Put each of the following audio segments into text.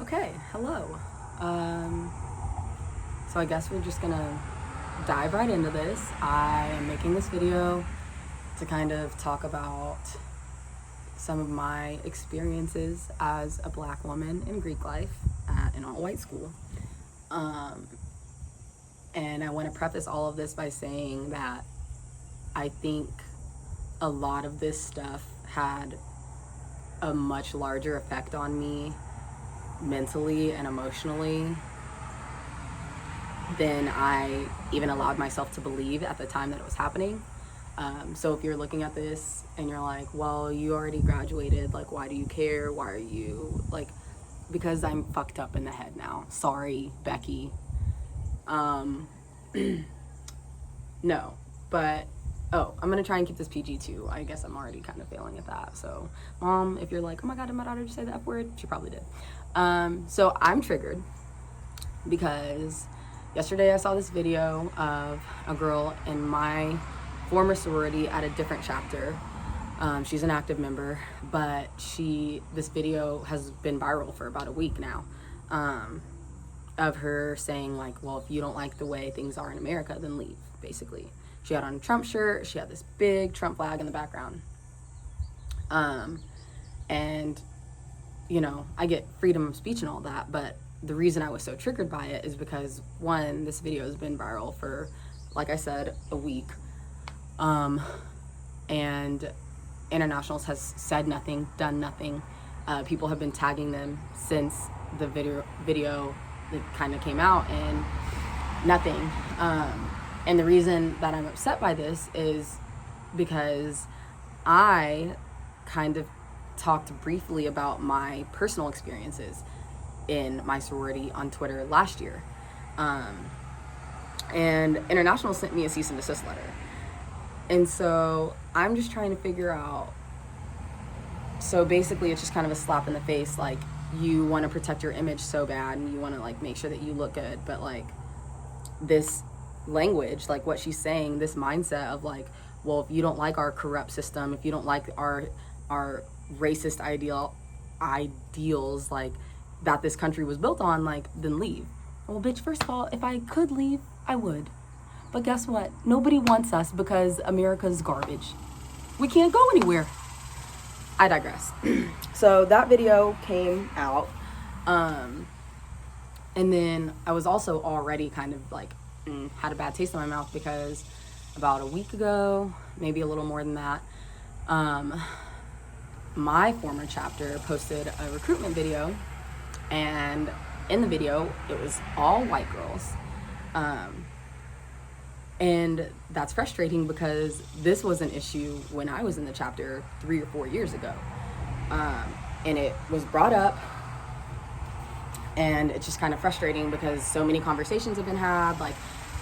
Okay, hello. So I guess we're just gonna dive right into this. I am making this video to kind of talk about some of my experiences as a Black woman in Greek life at an all-white school. And I want to preface all of this by saying that I think a lot of this stuff had a much larger effect on me mentally and emotionally than I even allowed myself to believe at the time that it was happening. So if you're looking at this and you're like, well, you already graduated, like, why do you care? Why are you, like, because I'm fucked up in the head now. Sorry, Becky. No, but, I'm gonna try and keep this PG too. I guess I'm already kind of failing at that. So, Mom, if you're like, oh my God, did my daughter just say the F word? She probably did. So I'm triggered because yesterday I saw this video of a girl in my former sorority at a different chapter. She's an active member, but this video has been viral for about a week now, of her saying like, well, if you don't like the way things are in America, then leave, basically. She had on a Trump shirt, she had this big Trump flag in the background. And you know, I get freedom of speech and all that, but the reason I was so triggered by it is because, one, this video has been viral for, like I said, a week. And Internationals has said nothing, done nothing. People have been tagging them since the video that kind of came out, and nothing. And the reason that I'm upset by this is because I kind of talked briefly about my personal experiences in my sorority on Twitter last year. And International sent me a cease and desist letter. And so I'm just trying to figure out, so basically it's just kind of a slap in the face, like, you want to protect your image so bad and you want to like make sure that you look good, but like this language, like what she's saying, this mindset of like, well, if you don't like our corrupt system, if you don't like our racist ideals like that this country was built on, like, then leave. Well, bitch, first of all, if I could leave, I would. But guess what? Nobody wants us because America's garbage. We can't go anywhere. I digress. So that video came out, and then I was also already kind of like had a bad taste in my mouth because about a week ago, maybe a little more than that, my former chapter posted a recruitment video, and in the video it was all white girls, and that's frustrating because this was an issue when I was in the chapter 3 or 4 years ago, and it was brought up, and it's just kind of frustrating because so many conversations have been had. Like,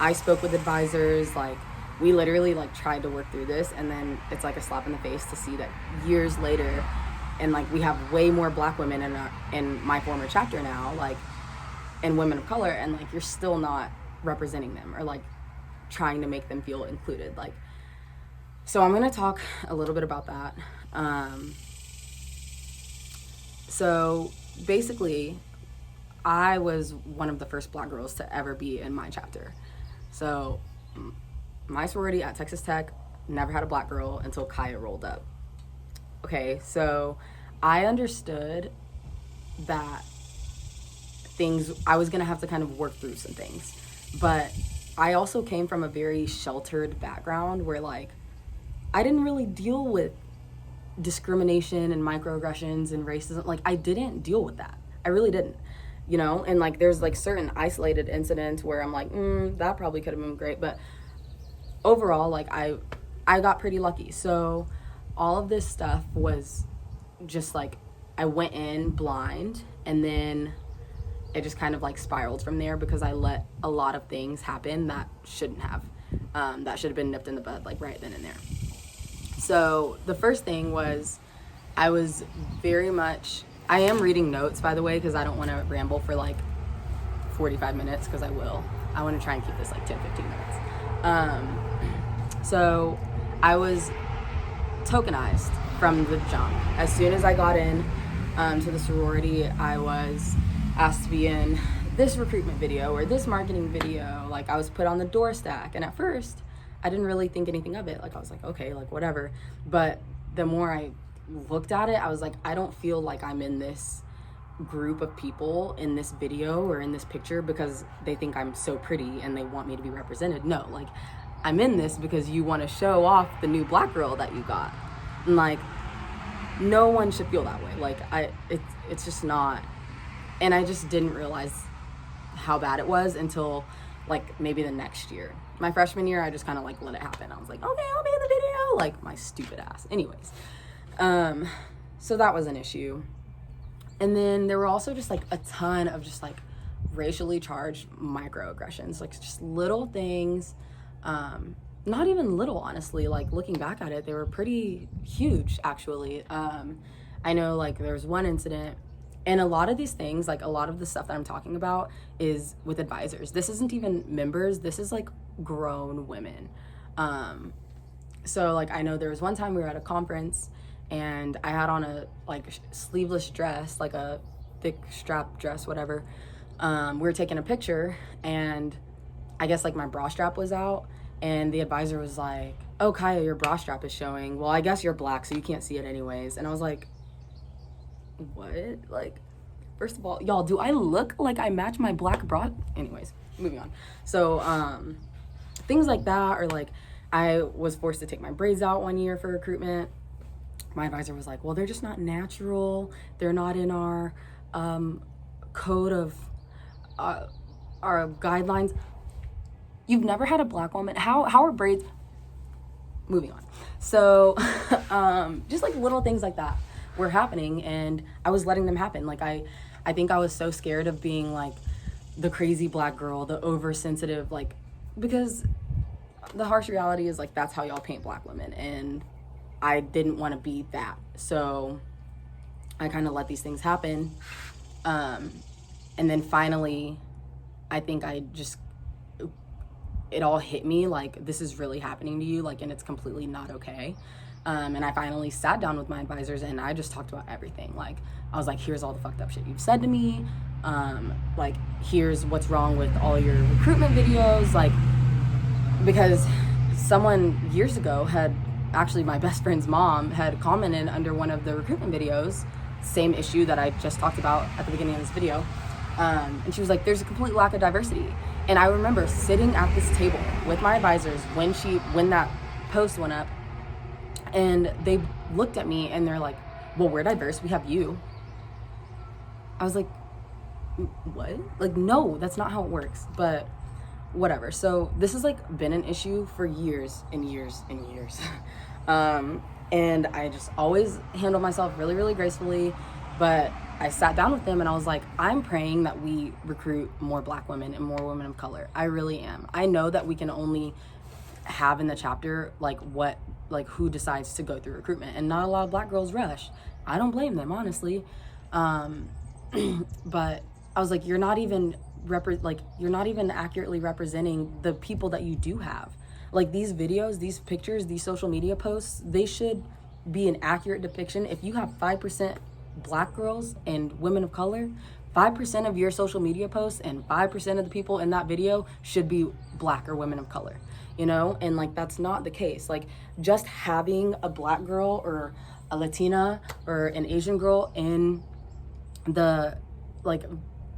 I spoke with advisors, like, we literally like tried to work through this, and then it's like a slap in the face to see that years later, and like we have way more Black women in my former chapter now, like, and women of color, and like you're still not representing them or like trying to make them feel included. Like, so I'm gonna talk a little bit about that. So basically, I was one of the first Black girls to ever be in my chapter. So my sorority at Texas Tech never had a Black girl until Kaya rolled up. Okay, so I understood that I was gonna have to kind of work through some things, but I also came from a very sheltered background where like I didn't really deal with discrimination and microaggressions and racism. Like, I didn't deal with that. I really didn't, you know? And like there's like certain isolated incidents where I'm like, that probably could have been great, but overall, like I got pretty lucky. So all of this stuff was just like, I went in blind, and then it just kind of like spiraled from there because I let a lot of things happen that shouldn't have. That should have been nipped in the bud, like right then and there. So the first thing was, I am reading notes, by the way, because I don't want to ramble for like 45 minutes, because I want to try and keep this like 10-15 minutes. So I was tokenized from the jump. As soon as I got in, to the sorority, I was asked to be in this recruitment video or this marketing video. Like, I was put on the door stack, and at first I didn't really think anything of it. Like, I was like, okay, like whatever. But the more I looked at it, I was like, I don't feel like I'm in this group of people in this video or in this picture because they think I'm so pretty and they want me to be represented. No, like, I'm in this because you want to show off the new black girl that you got. And like, no one should feel that way. Like, it's just not. And I just didn't realize how bad it was until like maybe the next year. My freshman year, I just kind of like let it happen. I was like, okay, I'll be in the video, like my stupid ass. Anyways, so that was an issue. And then there were also just like a ton of just like racially charged microaggressions, like just little things, not even little, honestly. Like, looking back at it, they were pretty huge, actually. I know, like, there was one incident, and a lot of these things, like, a lot of the stuff that I'm talking about is with advisors. This isn't even members. This is, like, grown women. So, like, I know there was one time we were at a conference, and I had on a, like, sleeveless dress, like a thick strap dress, whatever. We were taking a picture, and I guess, like, my bra strap was out. And the advisor was like, oh, Kaya, your bra strap is showing. Well, I guess you're black, so you can't see it anyways. And I was like, what? Like, first of all, y'all, do I look like I match my black bra? Anyways, moving on. So, things like that, or like, I was forced to take my braids out one year for recruitment. My advisor was like, well, they're just not natural. They're not in our code of our guidelines. You've never had a black woman. How are braids? Moving on. So, just like little things like that were happening, and I was letting them happen. Like, I think I was so scared of being like the crazy black girl, the oversensitive, like, because the harsh reality is like that's how y'all paint black women, and I didn't want to be that. So I kind of let these things happen, and then finally, I think it all hit me, like, this is really happening to you, like, and it's completely not okay. And I finally sat down with my advisors, and I just talked about everything. Like, I was like, here's all the fucked up shit you've said to me. Like, here's what's wrong with all your recruitment videos. Like, because someone years ago had, actually my best friend's mom had commented under one of the recruitment videos, same issue that I just talked about at the beginning of this video. And she was like, there's a complete lack of diversity. And I remember sitting at this table with my advisors when that post went up, and they looked at me and they're like, well, we're diverse, we have you. I was like, what? Like, no, that's not how it works, but whatever. So this has like been an issue for years and years and years. And I just always handle myself really, really gracefully. But I sat down with them and I was like, I'm praying that we recruit more black women and more women of color. I really am. I know that we can only have in the chapter like who decides to go through recruitment, and not a lot of black girls rush. I don't blame them, honestly. But I was like, you're not even accurately representing the people that you do have. Like, these videos, these pictures, these social media posts, they should be an accurate depiction. If you have 5% black girls and women of color, 5% of your social media posts and 5% of the people in that video should be black or women of color, you know? And like, that's not the case. Like, just having a black girl or a Latina or an Asian girl in the, like,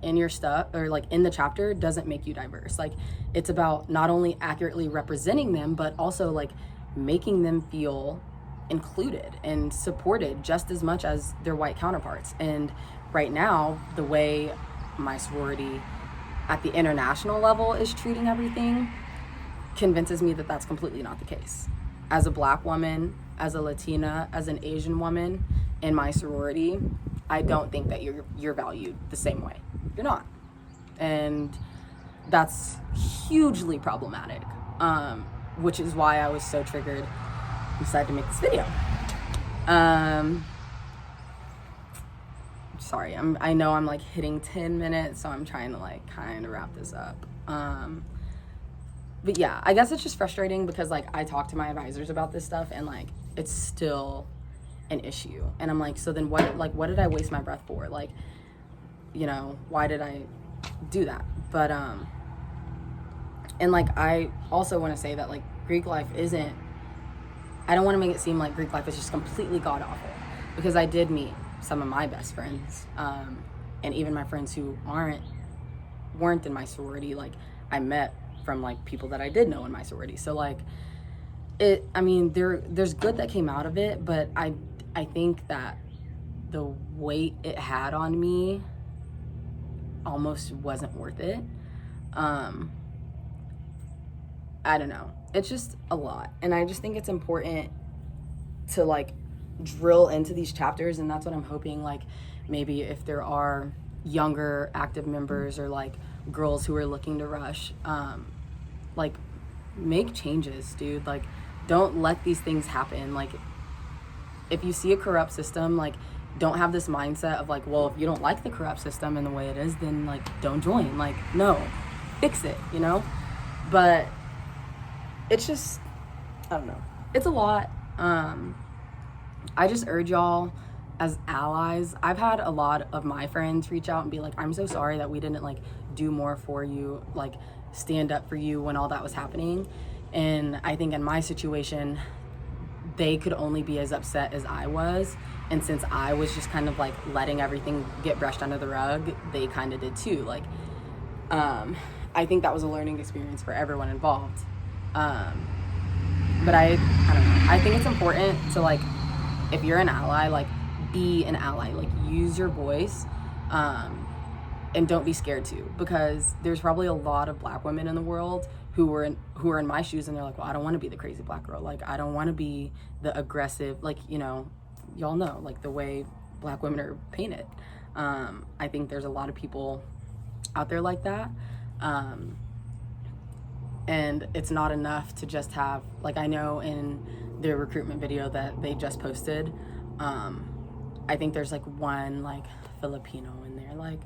in your stuff or like in the chapter doesn't make you diverse. Like, it's about not only accurately representing them, but also like making them feel included and supported just as much as their white counterparts. And right now, the way my sorority at the international level is treating everything convinces me that that's completely not the case. As a black woman, as a Latina, as an Asian woman in my sorority, I don't think that you're valued the same way. You're not. And that's hugely problematic, which is why I was so triggered and decided to make this video. Sorry, I know I'm like hitting 10 minutes, so I'm trying to like kind of wrap this up. But yeah, I guess it's just frustrating because like I talk to my advisors about this stuff and like it's still an issue. And I'm like, so then what did I waste my breath for? Like, you know, why did I do that? But and like, I also want to say that like Greek life isn't, I don't want to make it seem like Greek life is just completely god awful, because I did meet some of my best friends, and even my friends who weren't in my sorority, like I met from like people that I did know in my sorority. So like I mean, there's good that came out of it, but I think that the weight it had on me almost wasn't worth it. I don't know. It's just a lot. And I just think it's important to like drill into these chapters, and that's what I'm hoping, like maybe if there are younger active members or like girls who are looking to rush, like make changes, dude. Like don't let these things happen. Like if you see a corrupt system, like don't have this mindset of like, well, if you don't like the corrupt system and the way it is, then like don't join. Like no, fix it, you know? But it's just, I don't know, it's a lot. I just urge y'all as allies. I've had a lot of my friends reach out and be like, I'm so sorry that we didn't like do more for you, like stand up for you when all that was happening. And I think in my situation, they could only be as upset as I was. And since I was just kind of like letting everything get brushed under the rug, they kind of did too. Like, I think that was a learning experience for everyone involved. But I don't know. I think it's important to like, if you're an ally, like be an ally, like use your voice, and don't be scared to, because there's probably a lot of Black women in the world who are in my shoes, and they're like, well, I don't want to be the crazy Black girl. Like, I don't want to be the aggressive, like, you know, y'all know, like the way Black women are painted. I think there's a lot of people out there like that. And it's not enough to just have, like, I know in their recruitment video that they just posted, I think there's like one like Filipino in there, like,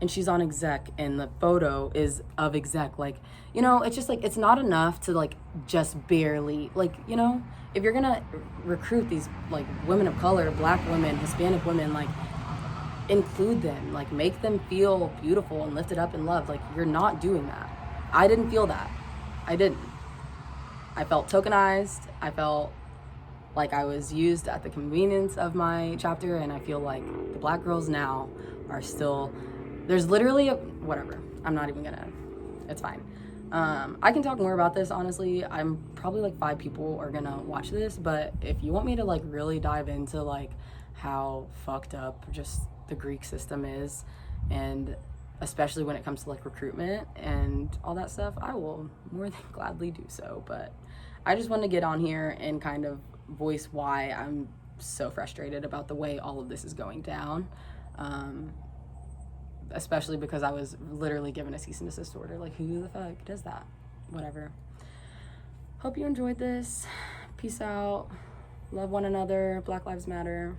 and she's on exec, and the photo is of exec. Like, you know, it's just like, it's not enough to like just barely, like, you know, if you're gonna recruit these like women of color, Black women, Hispanic women, like include them, like make them feel beautiful and lifted up and loved. Like, you're not doing that. I didn't feel that. I didn't. I felt tokenized. I felt like I was used at the convenience of my chapter, and I feel like the Black girls now are still, there's literally whatever. I'm not even gonna, it's fine. I can talk more about this, honestly. I'm probably like 5 people are gonna watch this, but if you want me to like really dive into like how fucked up just the Greek system is, and especially when it comes to like recruitment and all that stuff, I will more than gladly do so. But I just want to get on here and kind of voice why I'm so frustrated about the way all of this is going down, especially because I was literally given a cease and desist order. Like, who the fuck does that? Whatever. Hope you enjoyed this. Peace out. Love one another. Black Lives Matter.